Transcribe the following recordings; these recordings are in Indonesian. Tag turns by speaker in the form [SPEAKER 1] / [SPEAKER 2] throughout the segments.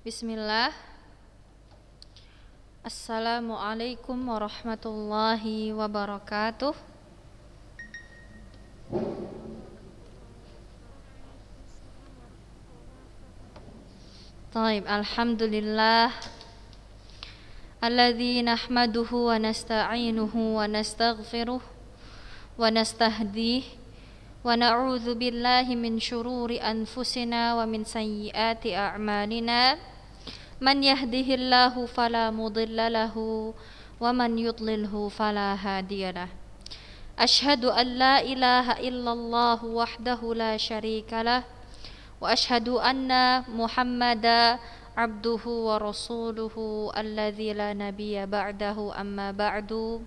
[SPEAKER 1] Bismillah. Assalamualaikum warahmatullahi wabarakatuh. Taib, alhamdulillah alladzi nahmaduhu wa nasta'inuhu wa nastaghfiruh wa nastahdihi wa na'udzu billahi min syururi anfusina wa min sayyiati a'malina. Man yahdihillahu fala mudilla lahu wa man yudlilhu fala hadiyalah. Asyhadu an la ilaha illallah wahdahu la syarikalah wa asyhadu anna Muhammadan abduhu wa rasuluhu alladzi la nabiyya ba'dahu, amma ba'du.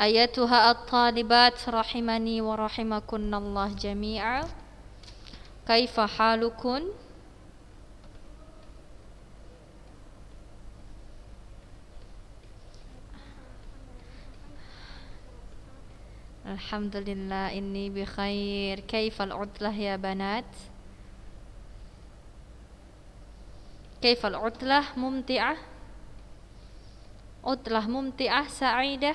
[SPEAKER 1] Ayatuha at-talibat rahimani wa rahimakunallah jami'a. Kaifa halukun? Alhamdulillah inni bi khair. Kaifal udlah ya banat? Kaifal udlah mumti'ah? Udlah mumti'ah sa'idah?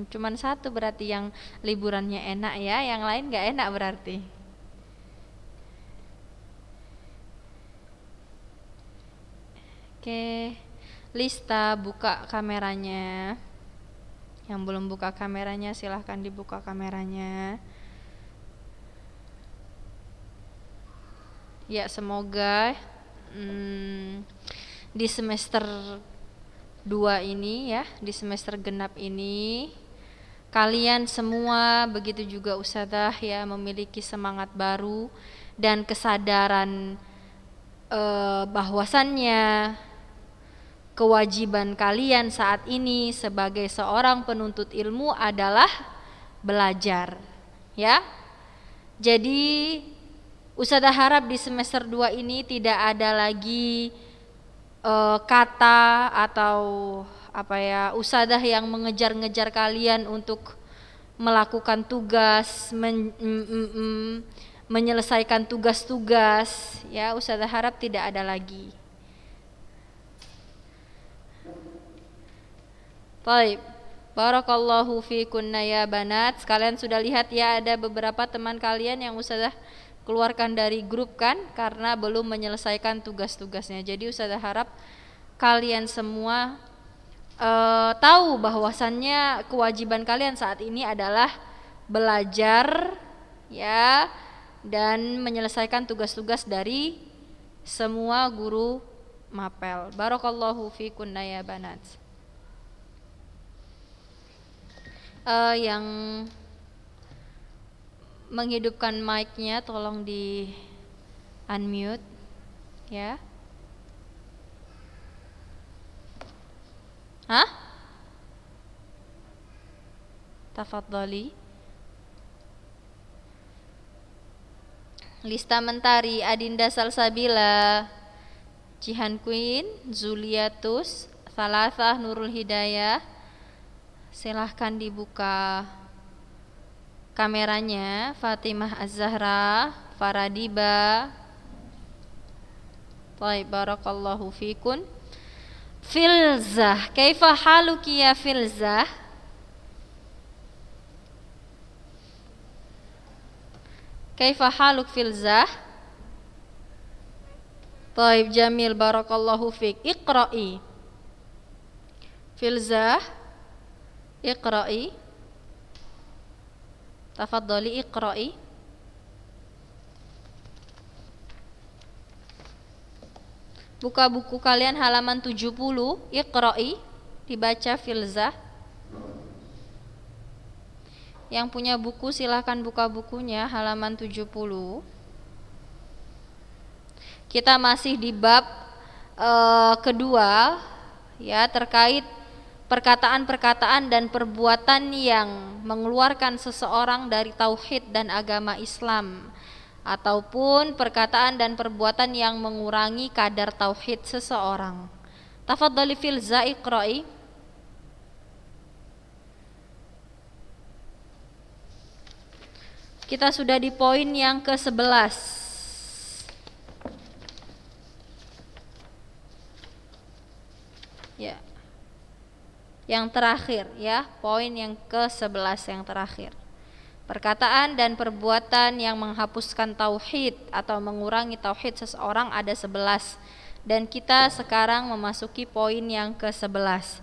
[SPEAKER 1] Cuman satu berarti yang liburannya enak ya, yang lain gak enak berarti. Oke, Lista buka kameranya. Yang belum buka kameranya silahkan dibuka kameranya. Ya, semoga di semester 2 ini ya, di semester genap ini kalian semua, begitu juga Ustadzah ya, memiliki semangat baru dan kesadaran bahwasannya kewajiban kalian saat ini sebagai seorang penuntut ilmu adalah belajar ya. Jadi Ustadzah harap di semester 2 ini tidak ada lagi kata atau Ustadzah yang mengejar-ngejar kalian untuk melakukan tugas, menyelesaikan tugas-tugas ya. Ustadzah harap tidak ada lagi. Baik, barakallahu fikunna ya banat. Sekalian sudah lihat ya, ada beberapa teman kalian yang Ustadzah keluarkan dari grup kan, karena belum menyelesaikan tugas-tugasnya. Jadi Ustadzah harap kalian semua tahu bahwasannya kewajiban kalian saat ini adalah belajar ya, dan menyelesaikan tugas-tugas dari semua guru mapel. Barakallahu fikunna ya banat. Yang menghidupkan mic-nya tolong di unmute ya. Tafadhali. Lista Mentari, Adinda Salsabila, Jihan Queen, Zuliatus, Salasah Nurul Hidayah. Silahkan dibuka kameranya. Fatimah Az-Zahra, Faradiba. Baik, barakallahu fikun. Filzah, kaifa haluki ya Filzah? Kaifa haluk Filzah? Baik, jamil, barakallahu fik. Iqra'i. Filzah, iqra'i. Tafadhali iqra'i. Buka buku kalian halaman 70, iqra'i, dibaca Filzah. Yang punya buku silahkan buka bukunya halaman 70. Kita masih di bab kedua ya, terkait perkataan-perkataan dan perbuatan yang mengeluarkan seseorang dari tauhid dan agama Islam, ataupun perkataan dan perbuatan yang mengurangi kadar tauhid seseorang. Tafadhali Filzah, iqra'i. Kita sudah di poin yang ke-11. Ya. Yang terakhir ya, poin yang ke-11 yang terakhir. Perkataan dan perbuatan yang menghapuskan tauhid atau mengurangi tauhid seseorang ada 11. Dan kita sekarang memasuki poin yang ke-11.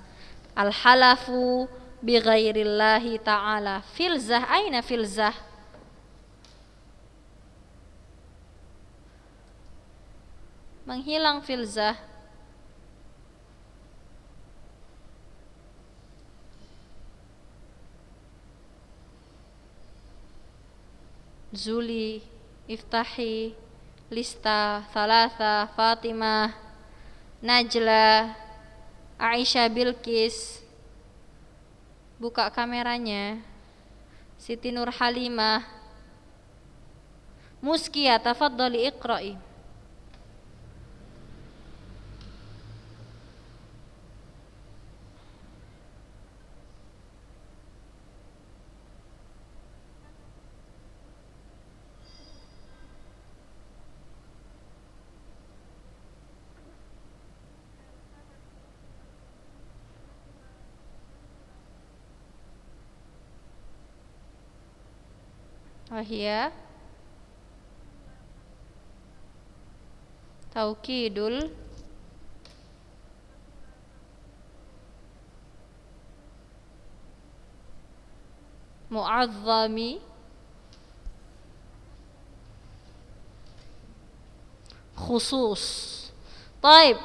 [SPEAKER 1] Al-halafu bi ghairillahi ta'ala. Filzah, aina filzah? Menghilang filzah. Zuli, Iftahi, Lista, Thalatha, Fatimah, Najla, Aisyah, Bilqis. Buka kameranya. Siti Nur Halimah. Muskia, tafaddali iqra'i. Wahia taukidul mu'azzami khusus. Taib.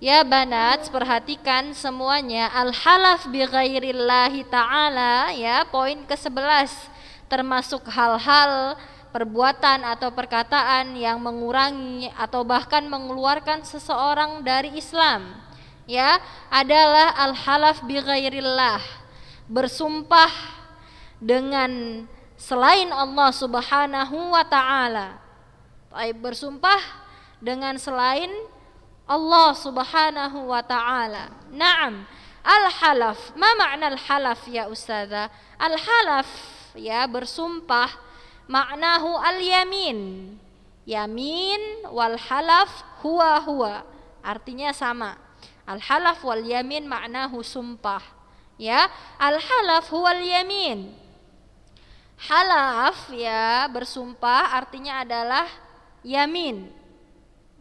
[SPEAKER 1] Ya banat, perhatikan semuanya. Al-halaf bi ghairillahi ta'ala ya, poin ke-11. Termasuk hal-hal, perbuatan atau perkataan yang mengurangi atau bahkan mengeluarkan seseorang dari Islam. Ya, adalah al-halaf bi ghairillah. Bersumpah dengan selain Allah Subhanahu wa ta'ala. Bersumpah dengan selain Allah Subhanahu wa ta'ala. Naam. Al-halaf. Ma makna al-halaf ya Ustazah? Al-halaf ya, bersumpah, maknahu al-yamin. Yamin wal halaf huwa. Artinya sama. Al-halaf wal yamin maknahu sumpah. Ya, al-halaf huwa al-yamin. Halaf ya, bersumpah artinya adalah yamin.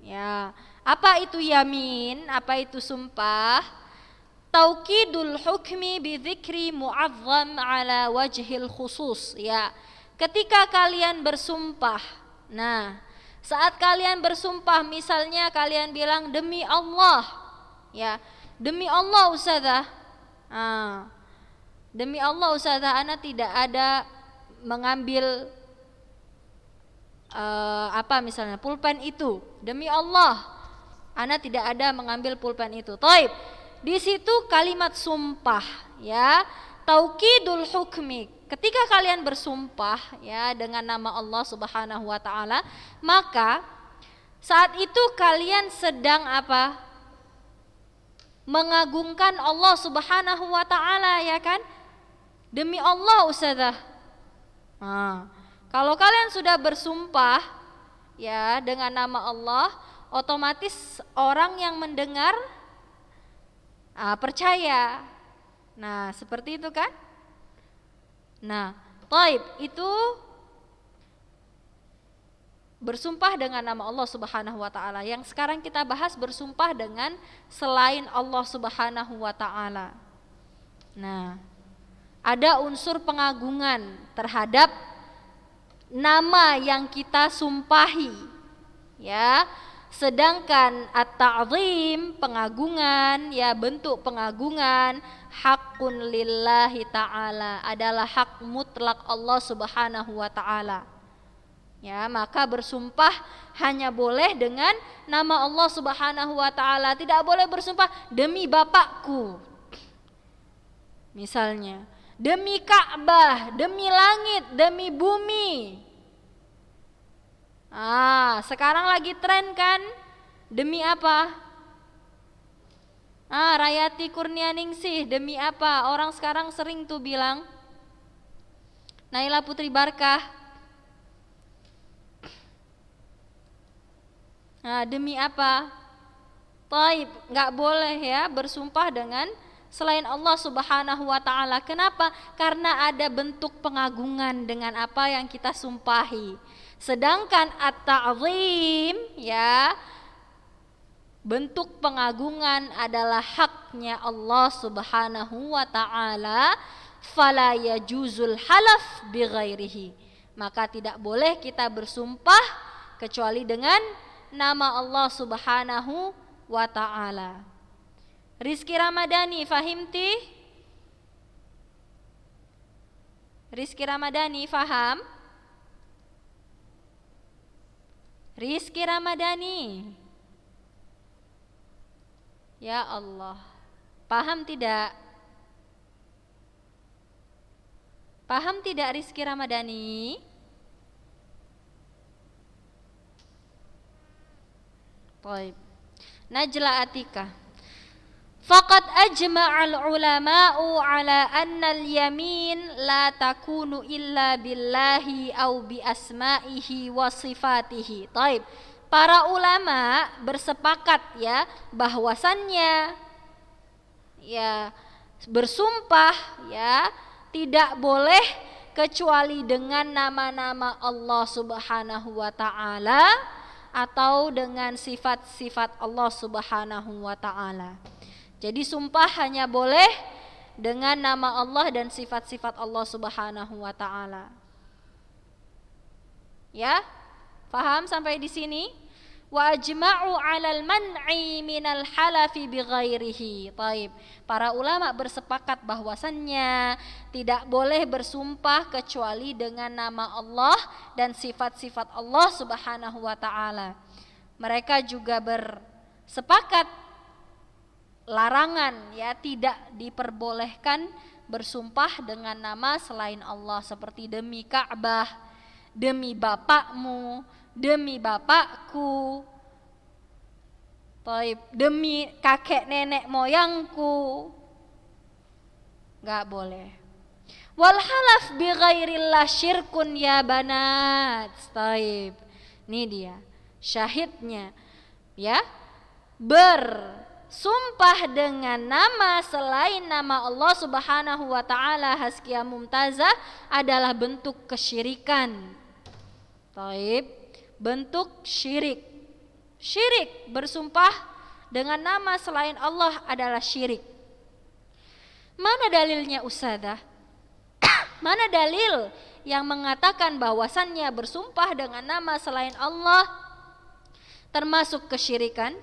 [SPEAKER 1] Ya, apa itu yamin? Apa itu sumpah? Taukidul hukmi bi dzikri mu'azzam ala wajhil khusus. Ya, ketika kalian bersumpah. Nah, saat kalian bersumpah, misalnya kalian bilang demi Allah. Ya, demi Allah Ustazah. Demi Allah Ustazah, ana tidak ada mengambil misalnya pulpen itu. Demi Allah, ana tidak ada mengambil pulpen itu. Taib. Di situ kalimat sumpah ya, taukidul hukmi. Ketika kalian bersumpah ya dengan nama Allah Subhanahu wa taala, maka saat itu kalian sedang apa? Mengagungkan Allah Subhanahu wa taala ya kan? Demi Allah Ustazah. Kalau kalian sudah bersumpah ya dengan nama Allah, otomatis orang yang mendengar percaya. Nah, seperti itu kan? Nah, taib, itu bersumpah dengan nama Allah Subhanahu wa taala. Yang sekarang kita bahas bersumpah dengan selain Allah Subhanahu wa taala. Nah, ada unsur pengagungan terhadap nama yang kita sumpahi. Ya. Sedangkan at-ta'zim, pengagungan, ya bentuk pengagungan, hakun lillahi ta'ala, adalah hak mutlak Allah Subhanahu wa ta'ala. Ya, maka bersumpah hanya boleh dengan nama Allah Subhanahu wa ta'ala. Tidak boleh bersumpah demi bapakku. Misalnya, demi Ka'bah, demi langit, demi bumi. Sekarang lagi tren kan? Demi apa? Rayati Kurnianingsih, demi apa? Orang sekarang sering tuh bilang Naila Putri Barkah, Nah, demi apa? Taib, nggak boleh ya bersumpah dengan selain Allah Subhanahu wa taala. Kenapa? Karena ada bentuk pengagungan dengan apa yang kita sumpahi. Sedangkan at-ta'zim ya, bentuk pengagungan adalah haknya Allah Subhanahu wa taala. Fala yajuzul halaf bighairihi. Maka tidak boleh kita bersumpah kecuali dengan nama Allah Subhanahu wa ta'ala. Rizky Ramadhani, fahimti? Rizky Ramadhani, faham? Rizky Ramadhani. Ya Allah. Paham tidak? Paham tidak Rizky Ramadhani? Baik. Najla Atika. Faqad ajma'al ulama'u ala anna al-yamin la takunu illa billahi au bi asma'ihi wa sifatihi. Taib. Para ulama bersepakat ya bahwasannya ya bersumpah ya tidak boleh kecuali dengan nama-nama Allah Subhanahu wa taala atau dengan sifat-sifat Allah Subhanahu wa taala. Jadi sumpah hanya boleh dengan nama Allah dan sifat-sifat Allah Subhanahu wa taala. Ya? Paham sampai di sini? Wa ajma'u 'alal man'i minal halafi bighairihi. Taib. Para ulama bersepakat bahwasannya tidak boleh bersumpah kecuali dengan nama Allah dan sifat-sifat Allah Subhanahu wa taala. Mereka juga bersepakat larangan ya, tidak diperbolehkan bersumpah dengan nama selain Allah seperti demi Ka'bah, demi bapakmu, demi bapakku, demi kakek nenek moyangku, nggak boleh. Wal halaf bi ghairillah syirkun ya banat. Taib. Ini dia syahidnya ya, bersumpah dengan nama selain nama Allah Subhanahu wa taala Hazkiyah Mumtazah adalah bentuk kesyirikan. Taib. Bentuk syirik. Syirik, bersumpah dengan nama selain Allah adalah syirik. Mana dalilnya Ustazah? Mana dalil yang mengatakan bahwasannya bersumpah dengan nama selain Allah termasuk kesyirikan?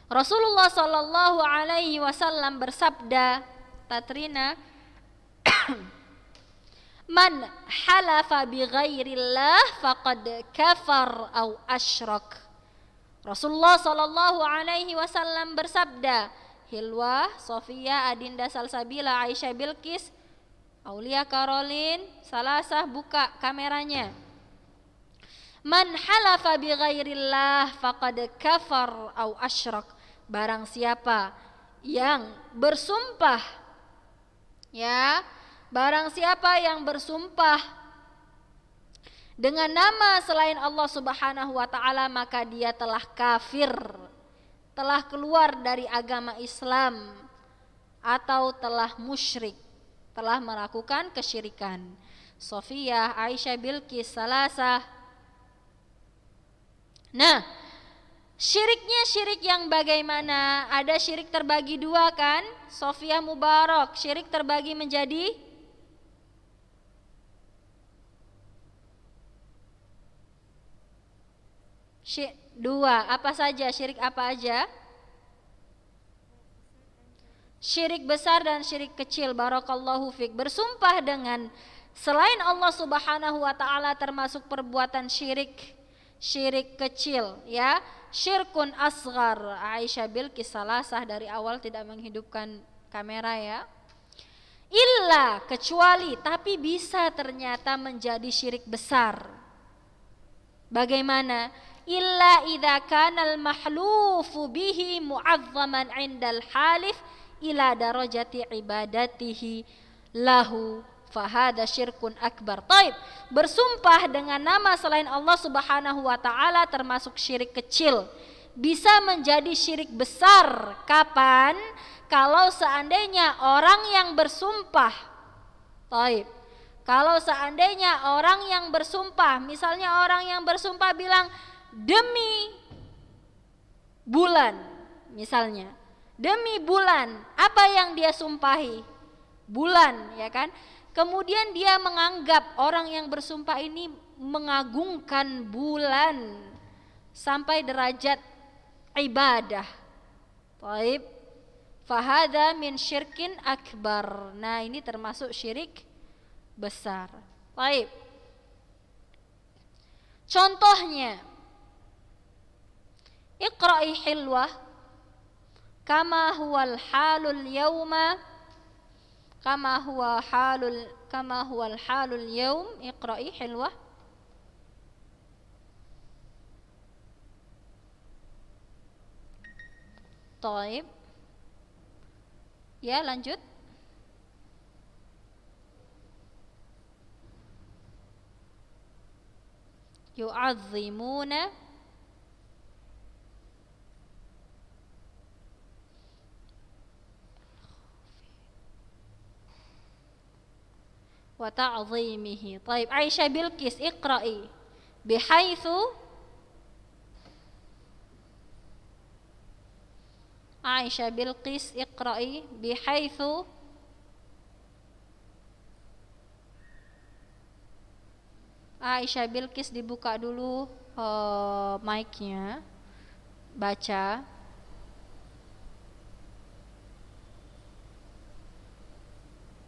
[SPEAKER 1] Rasulullah sallallahu alaihi wasallam bersabda, Tatrina, man halafa bi ghairillah faqad kafar au asyrak. Rasulullah sallallahu alaihi wasallam bersabda, Hilwa, Sofia, Adinda Salsabila, Aisyah Bilqis, Aulia Karolin, Salasah, buka kameranya. Man halafa bi ghairillah faqad kafar au asyrak. Barang siapa yang bersumpah ya, barang siapa yang bersumpah dengan nama selain Allah Subhanahu wa taala, maka dia telah kafir, telah keluar dari agama Islam atau telah musyrik, telah melakukan kesyirikan. Sofiyah, Aisyah, Bilqis, Salasah. Nah, syiriknya syirik yang bagaimana? Ada syirik terbagi dua kan? Sofiyah Mubarak, syirik terbagi menjadi dua. Apa saja? Syirik apa aja? Syirik besar dan syirik kecil. Barakallahu fik. Bersumpah dengan selain Allah Subhanahu wa taala termasuk perbuatan syirik, syirik kecil ya. Syirkun asghar. Aisyah Bilqis Salasah dari awal tidak menghidupkan kamera ya. Illa, kecuali, tapi bisa ternyata menjadi syirik besar. Bagaimana? Illa idza kana al-mahlufu bihi mu'azzaman 'indal halif ila darajati ibadatihi lahu Fahada syirkun akbar. Taib, bersumpah dengan nama selain Allah Subhanahu wa taala termasuk syirik kecil. Bisa menjadi syirik besar kapan? Kalau seandainya orang yang bersumpah. Taib. Kalau seandainya orang yang bersumpah, misalnya orang yang bersumpah bilang demi bulan, misalnya demi bulan, apa yang dia sumpahi? Bulan, ya kan? Kemudian dia menganggap orang yang bersumpah ini mengagungkan bulan sampai derajat ibadah. Taib. Fahada min syirkin akbar. Nah, ini termasuk syirik besar. Taib. Contohnya, iqra'i hilwah kama huwal halul yawma kama huwal halul yawm. Iqra'i hilwah. Taib. Ya, lanjut. Yu'azzimuna wa ta'zimihi. Taib. Aisyah Bilqis, iqra'i bihaitsu Aisyah Bilqis, iqra'i bihaitsu Aisyah Bilqis, dibuka dulu mic-nya. Baca.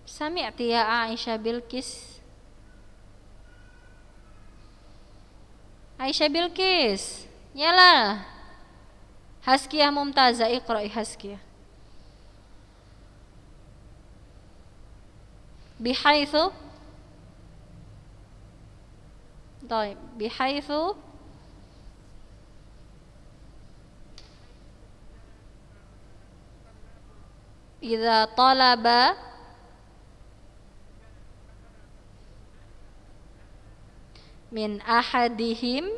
[SPEAKER 1] Sami'ti ya Aisyah Bilqis. Aisyah Bilqis, nyala. Haskiyah Mumtazah, iqra'i Haskiyah. Bihaitsu. Baik, bihaitsu idza talaba min ahadihim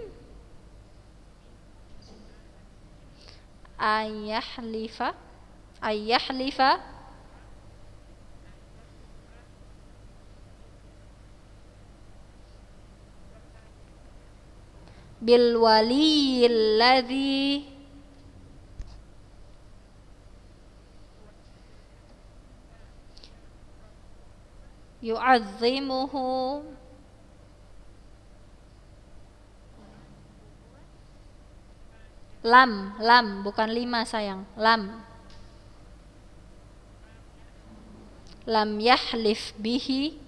[SPEAKER 1] ayyahlifa bil waliyil ladzi yu'azzimuhu lam bukan 5 sayang, lam yahlif bihi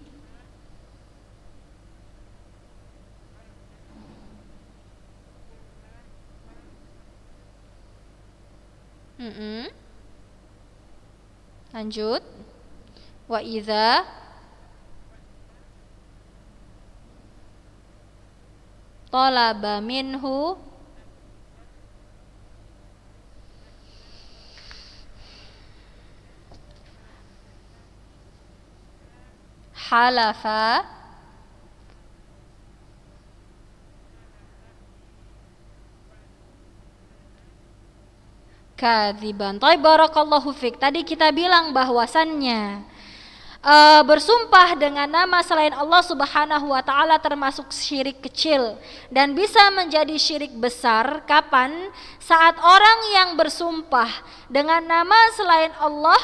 [SPEAKER 1] lanjut. Wa idza talaba minhu halafa kadziban. Taib, barakallahu fik. Tadi kita bilang bahwasannya bersumpah dengan nama selain Allah Subhanahu wa taala termasuk syirik kecil dan bisa menjadi syirik besar kapan? Saat orang yang bersumpah dengan nama selain Allah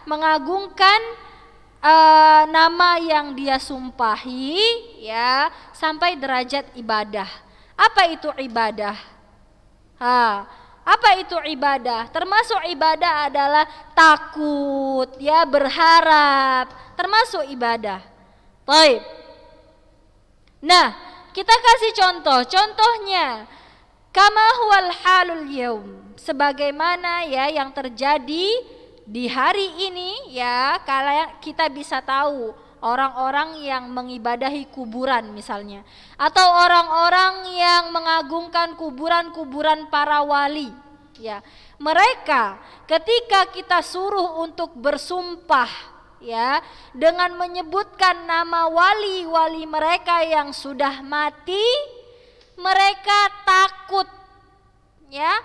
[SPEAKER 1] mengagungkan nama yang dia sumpahi, ya, sampai derajat ibadah. Apa itu ibadah? Apa itu ibadah? Termasuk ibadah adalah takut, ya, berharap, termasuk ibadah. Baik. Nah, kita kasih contoh. Contohnya, kama huwal halul yaum, sebagaimana ya yang terjadi di hari ini, ya, kalau kita bisa tahu orang-orang yang mengibadahi kuburan misalnya, atau orang-orang yang mengagungkan kuburan-kuburan para wali, ya, mereka ketika kita suruh untuk bersumpah, ya, dengan menyebutkan nama wali-wali mereka yang sudah mati, mereka takut, ya,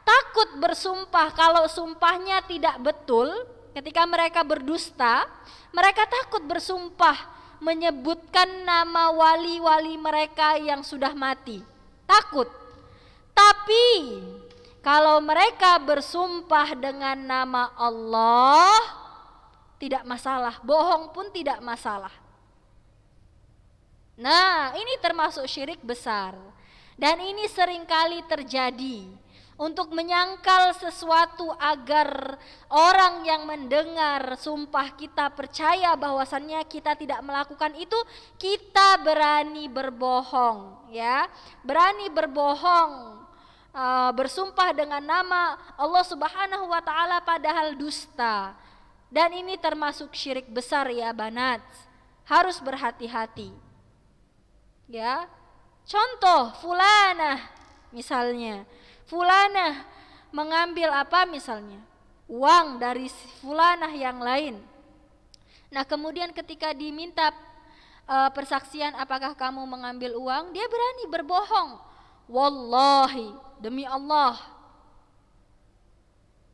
[SPEAKER 1] takut bersumpah. Kalau sumpahnya tidak betul, ketika mereka berdusta, mereka takut bersumpah menyebutkan nama wali-wali mereka yang sudah mati. Takut. Tapi kalau mereka bersumpah dengan nama Allah, tidak masalah, bohong pun tidak masalah. Nah, ini termasuk syirik besar. Dan ini seringkali terjadi untuk menyangkal sesuatu agar orang yang mendengar sumpah kita percaya bahwasannya kita tidak melakukan itu, kita berani berbohong, ya. Berani berbohong, bersumpah dengan nama Allah Subhanahu wa taala padahal dusta. Dan ini termasuk syirik besar ya banat. Harus berhati-hati. Ya. Contoh fulanah misalnya. Fulanah mengambil apa misalnya? Uang dari fulanah yang lain. Nah, kemudian ketika diminta persaksian apakah kamu mengambil uang, dia berani berbohong. Wallahi, demi Allah.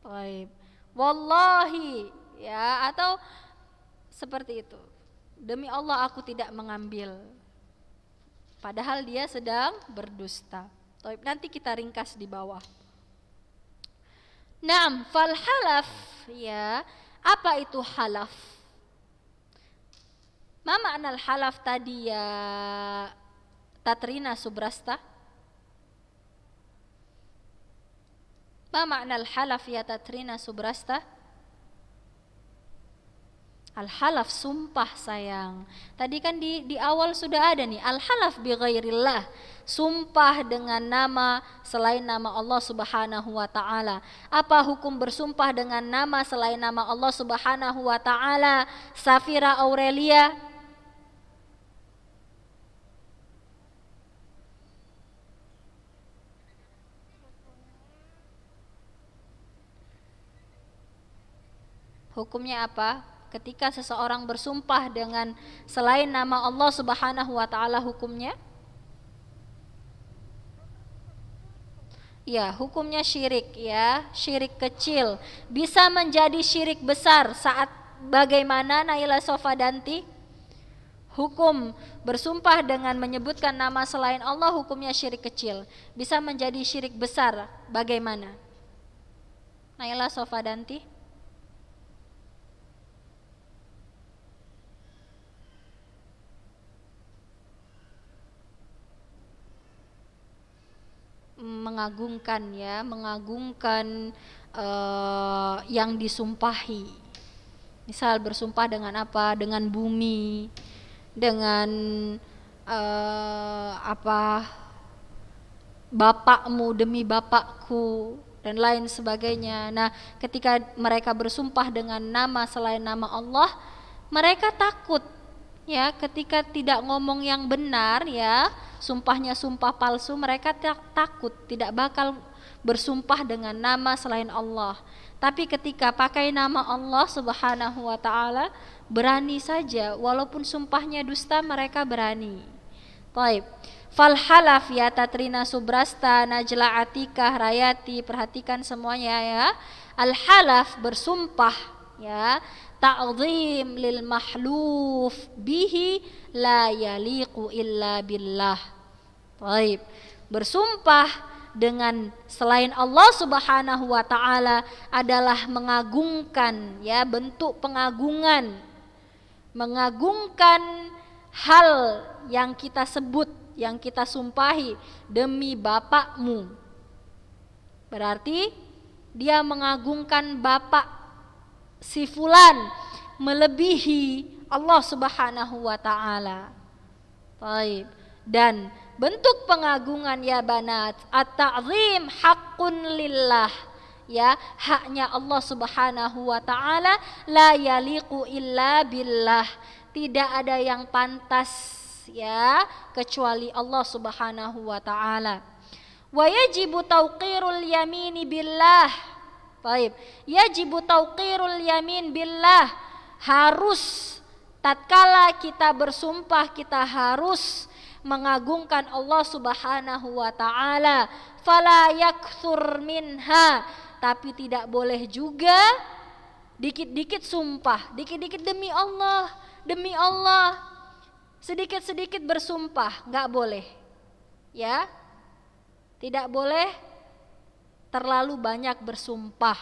[SPEAKER 1] Baik. Wallahi, ya, atau seperti itu. Demi Allah aku tidak mengambil. Padahal dia sedang berdusta. Nanti kita ringkas di bawah. Naam, fal halaf, ya. Apa itu halaf? Ma makna al halaf tadi ya Tatrina Subrasta? Ma makna al halaf ya Tatrina Subrasta? Al-halaf sumpah sayang. Tadi kan di awal sudah ada nih, al-halaf bi ghairillah, sumpah dengan nama selain nama Allah Subhanahu wa taala. Apa hukum bersumpah dengan nama selain nama Allah Subhanahu wa taala? Safira Aurelia. Hukumnya apa? Ketika seseorang bersumpah dengan selain nama Allah Subhanahu wa taala, hukumnya? Ya, hukumnya syirik, ya, syirik kecil. Bisa menjadi syirik besar saat bagaimana Naila Sofadanti? Hukum bersumpah dengan menyebutkan nama selain Allah hukumnya syirik kecil. Bisa menjadi syirik besar bagaimana? Naila Sofadanti? Mengagungkan, ya, mengagungkan yang disumpahi. Misal bersumpah dengan apa? Dengan bumi, dengan apa? Bapakmu demi bapakku dan lain sebagainya. Nah, ketika mereka bersumpah dengan nama selain nama Allah, mereka takut, ya, ketika tidak ngomong yang benar, ya, sumpahnya sumpah palsu, mereka takut tidak bakal bersumpah dengan nama selain Allah. Tapi ketika pakai nama Allah Subhanahu wa taala, berani saja walaupun sumpahnya dusta, mereka berani. Baik. Fal halaf ya Tatrina Subrasta, Najla Atikah, Rayati, perhatikan semuanya ya. Al halaf bersumpah, ya, ta'zim lil mahluf bihi la yaliqu illa billah. Baik. Bersumpah dengan selain Allah Subhanahu wa taala adalah mengagungkan, ya, bentuk pengagungan. Mengagungkan hal yang kita sebut, yang kita sumpahi, demi bapakmu. Berarti dia mengagungkan bapak si fulan melebihi Allah Subhanahu wa taala. Baik. Dan bentuk pengagungan ya banat, at-ta'zim haqqun lillah, ya, haknya Allah Subhanahu wa taala, la yaliqu illa billah, tidak ada yang pantas, ya, kecuali Allah Subhanahu wa taala. Wa yajibu tauqirul yamini billah. Baik, yajibu tauqirul yamin billah, harus tatkala kita bersumpah kita harus mengagungkan Allah Subhanahu wa taala. Fala yakthur minha, tapi tidak boleh juga dikit-dikit sumpah, dikit-dikit demi Allah, sedikit-sedikit bersumpah, nggak boleh. Ya, tidak boleh terlalu banyak bersumpah.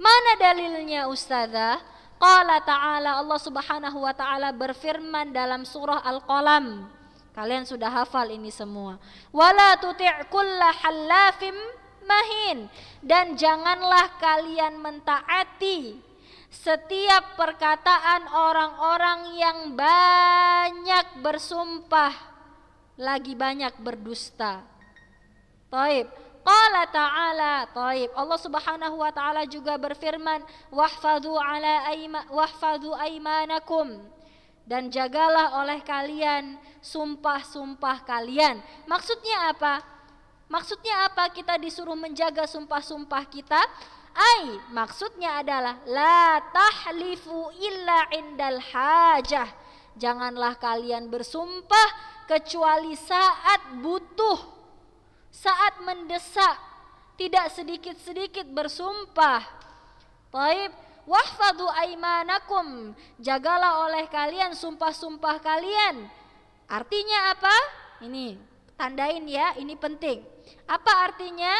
[SPEAKER 1] Mana dalilnya Ustazah? Qala ta'ala, Allah Subhanahu wa ta'ala berfirman dalam surah Al-Qalam. Kalian sudah hafal ini semua. Wala tuti' kulla hallafim mahin, dan janganlah kalian mentaati setiap perkataan orang-orang yang banyak bersumpah, lagi banyak berdusta. Taib. Qala ta'ala, taib. Allah Subhanahu wa ta'ala juga berfirman, wahfadhu aimanakum, dan jagalah oleh kalian sumpah-sumpah kalian. Maksudnya apa? Maksudnya apa kita disuruh menjaga sumpah-sumpah kita? Maksudnya adalah la tahlifu illa indal hajah. Janganlah kalian bersumpah kecuali saat butuh, saat mendesak, tidak sedikit-sedikit bersumpah. Taib. Wahfadhu aimanakum, jagalah oleh kalian sumpah-sumpah kalian. Artinya apa? Ini tandain ya, ini penting. Apa artinya?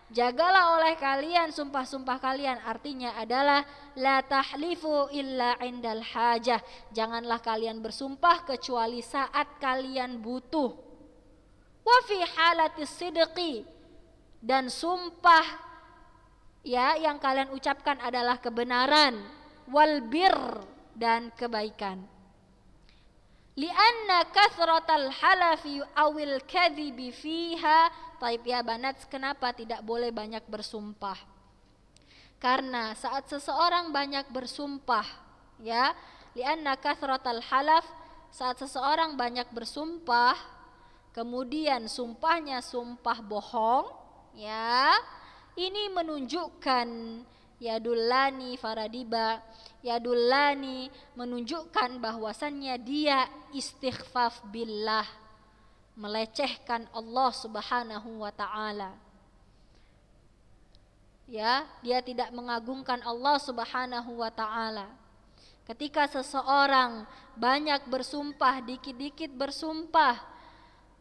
[SPEAKER 1] Jagalah oleh kalian sumpah-sumpah kalian, artinya adalah la tahlifu illa indal hajah. Janganlah kalian bersumpah kecuali saat kalian butuh. Wa fi halatis sidqi, dan sumpah ya yang kalian ucapkan adalah kebenaran, wal bir, dan kebaikan. Lianna kathratal halafi awil kadhibi fiha. Taib ya banat, kenapa tidak boleh banyak bersumpah? Karena saat seseorang banyak bersumpah, ya, lianna kathratal halaf, saat seseorang banyak bersumpah, kemudian sumpahnya sumpah bohong, ya, ini menunjukkan yadullani faradiba, yadullani menunjukkan bahwasannya dia istighfaf billah, melecehkan Allah Subhanahu wa ta'ala. Ya, dia tidak mengagungkan Allah Subhanahu wa ta'ala. Ketika seseorang banyak bersumpah, dikit-dikit bersumpah,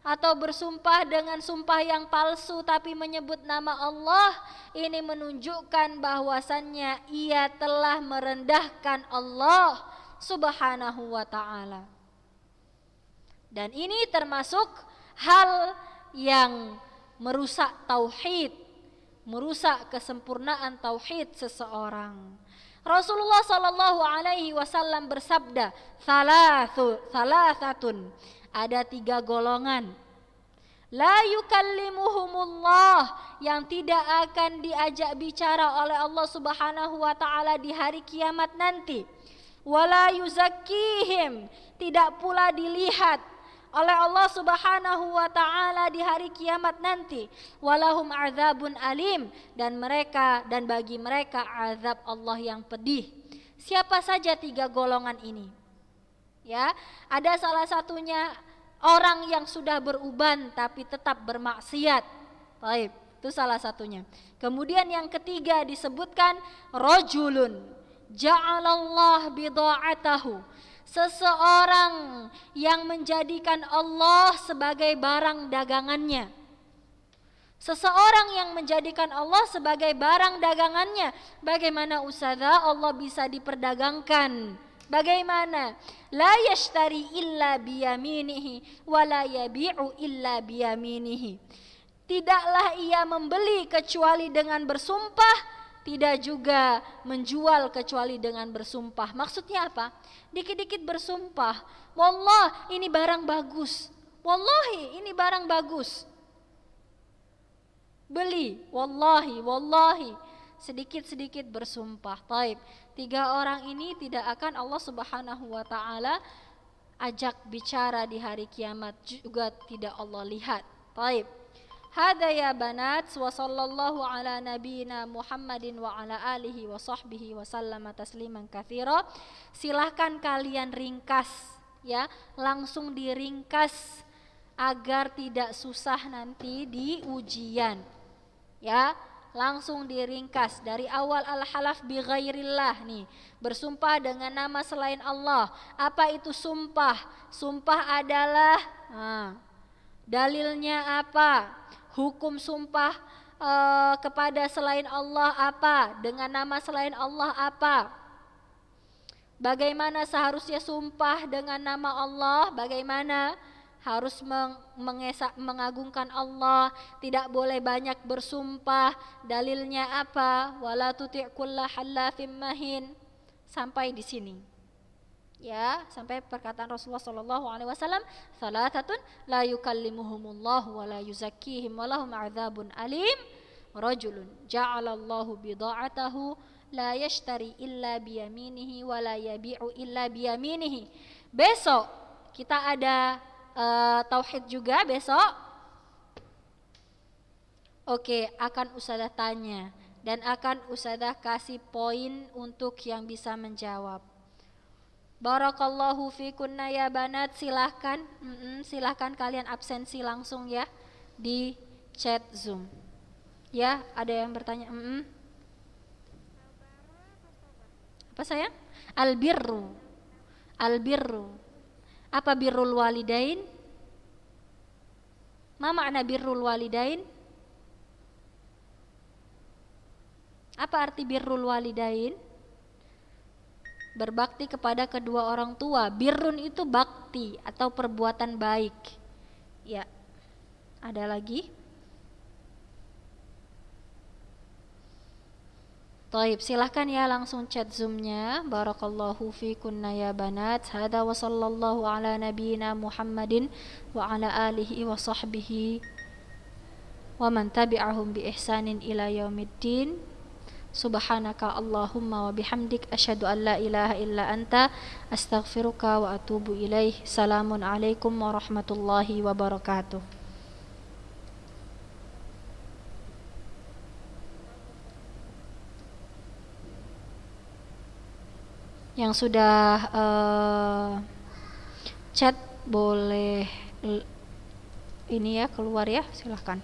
[SPEAKER 1] atau bersumpah dengan sumpah yang palsu tapi menyebut nama Allah, ini menunjukkan bahwasannya ia telah merendahkan Allah Subhanahu wa ta'ala. Dan ini termasuk hal yang merusak tauhid, merusak kesempurnaan tauhid seseorang. Rasulullah sallallahu alaihi wasallam bersabda, salasatun, ada 3 golongan, la yukallimuhumullah, yang tidak akan diajak bicara oleh Allah Subhanahu wa ta'ala di hari kiamat nanti, wala yuzakkihim, tidak pula dilihat oleh Allah Subhanahu wa ta'ala di hari kiamat nanti, walahum azabun alim, dan bagi mereka azab Allah yang pedih. Siapa saja 3 golongan ini? Ya, ada salah satunya orang yang sudah beruban tapi tetap bermaksiat. Baik, itu salah satunya. Kemudian yang ketiga disebutkan rajulun ja'alallah bidha'atahu, seseorang yang menjadikan Allah sebagai barang dagangannya. Seseorang yang menjadikan Allah sebagai barang dagangannya. Bagaimana Ustazah Allah bisa diperdagangkan? Bagaimana? La yashtari illa biyaminihi wa la yabi'u illa biyaminihi. Tidaklah ia membeli kecuali dengan bersumpah, tidak juga menjual kecuali dengan bersumpah. Maksudnya apa? Dikit-dikit bersumpah, wallah ini barang bagus, wallahi ini barang bagus, beli, wallahi, sedikit-sedikit bersumpah. Taib. 3 orang ini tidak akan Allah Subhanahu wa ta'ala ajak bicara di hari kiamat, juga tidak Allah lihat. Taib. Hada ya banat wa sallallahu ala nabiyyina Muhammadin wa ala alihi wa sahbihi wa sallama tasliman katsira. Silahkan kalian ringkas ya, langsung diringkas agar tidak susah nanti di ujian. Ya, langsung diringkas dari awal al-halaf bi ghairillah nih, bersumpah dengan nama selain Allah. Apa itu sumpah? Sumpah adalah dalilnya apa? Hukum sumpah kepada selain Allah apa? Dengan nama selain Allah apa? Bagaimana seharusnya sumpah dengan nama Allah? Bagaimana? Harus mengagungkan Allah, tidak boleh banyak bersumpah. Dalilnya apa? Wala tuti' kulla hallafim mahin. Sampai di sini. Ya, sampai perkataan Rasulullah sallallahu alaihi wasallam, "Salatatun la yukallimuhumullahu wa la yuzakkihim wa lahum 'adzabun alim. Rajulun ja'alallahu bida'atahu la yashtari illa biyaminihi wa la yabi'u illa biyaminihi." Besok kita ada tauhid juga besok. Oke, akan Ustazah tanya dan akan Ustazah kasih poin untuk yang bisa menjawab. Barakallahu fikunna ya banat. Silahkan kalian absensi langsung ya di chat Zoom. Ya, ada yang bertanya. Apa sayang? Albirru. Apa birrul walidain? Ma makna birrul walidain? Apa arti birrul walidain? Berbakti kepada kedua orang tua. Birrun itu bakti atau perbuatan baik. Ya. Ada lagi? Taib, silahkan ya langsung chat Zoom-nya. Barakallahu fikunna ya banat. Hada wa sallallahu ala nabiyyina Muhammadin wa ala alihi wa sahbihi wa man tabi'ahum bi ihsanin ila yaumiddin. Subhanaka Allahumma wa bihamdik asyhadu an la ilaha illa anta astaghfiruka wa atubu ilaih. Salamun alaikum warahmatullahi wabarakatuh. Yang sudah chat boleh ini ya keluar ya, silahkan.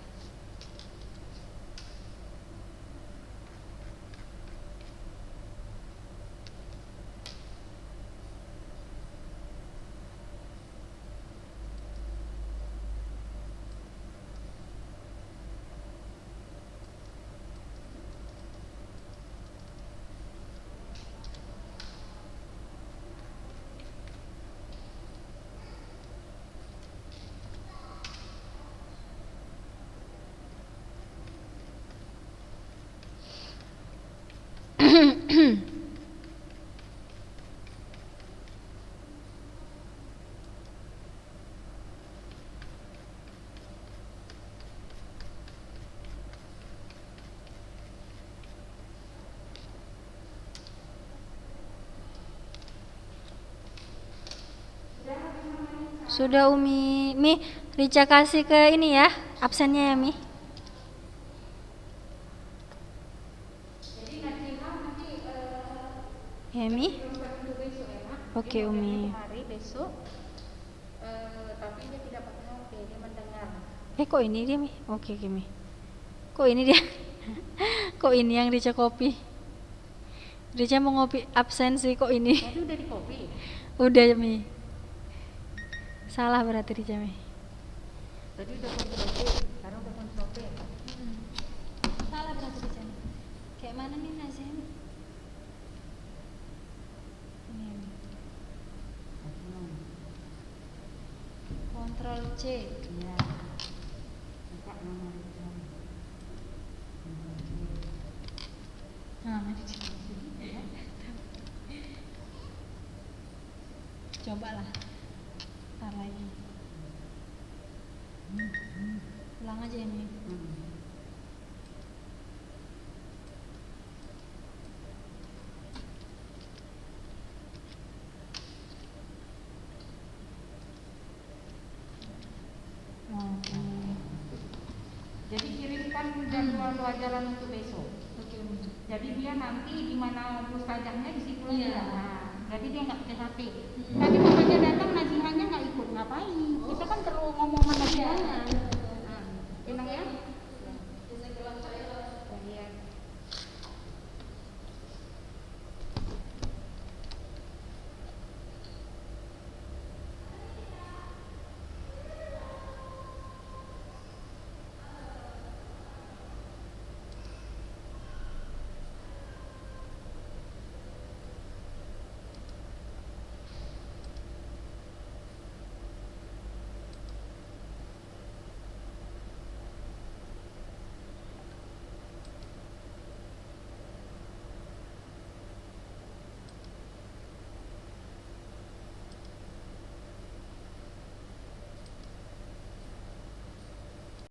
[SPEAKER 1] Sudah Umi. Mi, Rica kasih ke ini ya, absennya ya Mi. Ya Mi. Oke Umi.
[SPEAKER 2] Hari besok, tapi dia tidak pakai HP, dia mendengar.
[SPEAKER 1] Kok ini dia Mi? Oke Mi. Kok ini dia? Kok ini yang Rica kopi? Rica mau ngopi absen sih, kok ini?
[SPEAKER 2] Tadi udah di kopi.
[SPEAKER 1] Udah Mi. Salah berarti Rica Mi.
[SPEAKER 2] Tadi udah kopi, sekarang udah kopi.
[SPEAKER 1] Salah berarti Rica Mi. Kayak mana nih nasi Mi? Ini Mi. Kontrol C.
[SPEAKER 2] Iya. Buka nomor itu.
[SPEAKER 1] Nah, di sini. Cobalah. Ntar lagi. Ulang aja ini.
[SPEAKER 2] jadwal pelajaran untuk besok. Jadi dia nanti di mana mustajahnya di situ aja. Nah, jadi dia nggak pakai HP. Tadi mamanya datang, nasihannya nggak ikut, ngapain? Kita kan perlu ngomong sama nasihannya. Nah, enak ya?